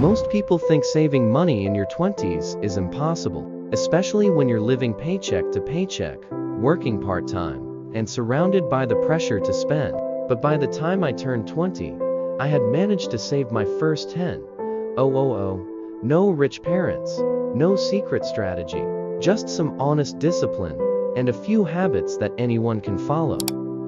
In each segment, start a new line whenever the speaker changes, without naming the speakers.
Most people think saving money in your 20s is impossible, especially when you're living paycheck to paycheck, working part-time, and surrounded by the pressure to spend. But by the time I turned 20, I had managed to save my first 10,000. No rich parents, no secret strategy, just some honest discipline, and a few habits that anyone can follow.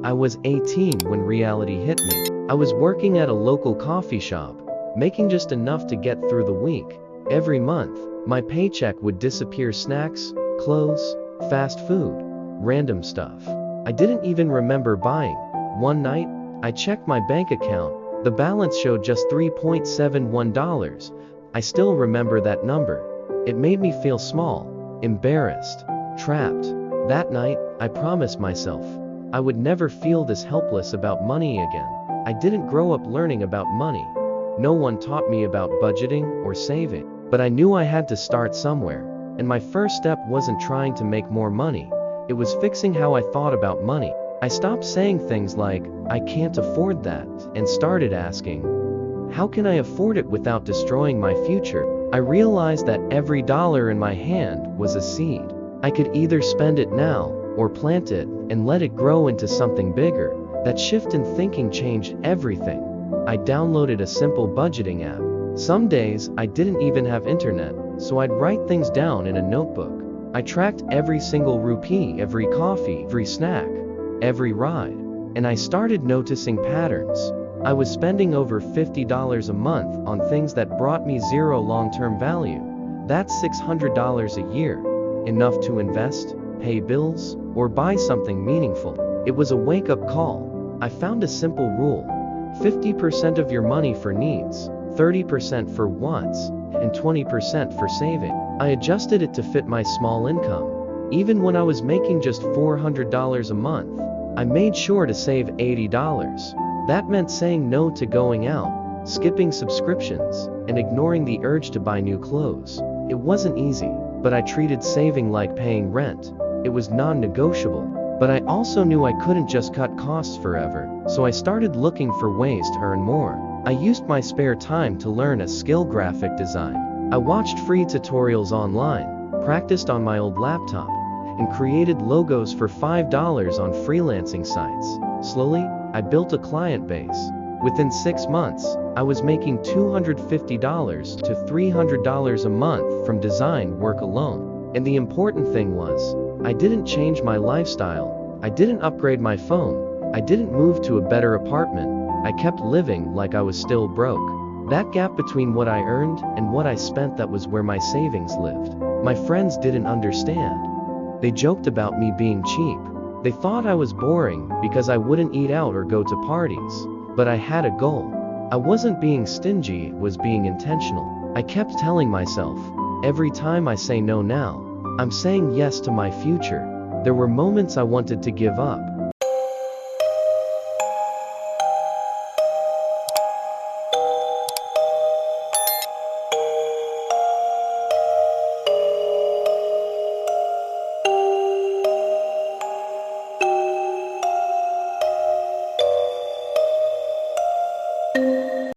I was 18 when reality hit me. I was working at a local coffee shop, making just enough to get through the week. Every month, my paycheck would disappear: snacks, clothes, fast food, random stuff I didn't even remember buying. One night, I checked my bank account. The balance showed just $3.71. I still remember that number. It made me feel small, embarrassed, trapped. That night, I promised myself I would never feel this helpless about money again. I didn't grow up learning about money. No one taught me about budgeting or saving, but I knew I had to start somewhere. And my first step wasn't trying to make more money. It was fixing how I thought about money. I stopped saying things like, "I can't afford that," and started asking, "How can I afford it without destroying my future?" I realized that every dollar in my hand was a seed. I could either spend it now, or plant it, and let it grow into something bigger. That shift in thinking changed everything. I downloaded a simple budgeting app. Some days, I didn't even have internet, so I'd write things down in a notebook. I tracked every single rupee, every coffee, every snack, every ride, and I started noticing patterns. I was spending over $50 a month on things that brought me zero long-term value. That's $600 a year, enough to invest, pay bills, or buy something meaningful. It was a wake-up call. I found a simple rule: 50% of your money for needs, 30% for wants, and 20% for saving. I adjusted it to fit my small income. Even when I was making just $400 a month, I made sure to save $80. That meant saying no to going out, skipping subscriptions, and ignoring the urge to buy new clothes. It wasn't easy, but I treated saving like paying rent. It was non-negotiable. But I also knew I couldn't just cut costs forever, so I started looking for ways to earn more. I used my spare time to learn a skill: graphic design. I watched free tutorials online, practiced on my old laptop, and created logos for $5 on freelancing sites. Slowly, I built a client base. Within 6 months, I was making $250 to $300 a month from design work alone. And the important thing was, I didn't change my lifestyle. I didn't upgrade my phone. I didn't move to a better apartment. I kept living like I was still broke. That gap between what I earned and what I spent, that was where my savings lived. My friends didn't understand. They joked about me being cheap. They thought I was boring because I wouldn't eat out or go to parties. But I had a goal. I wasn't being stingy, it was being intentional. I kept telling myself, every time I say no now, I'm saying yes to my future. There were moments I wanted to give up,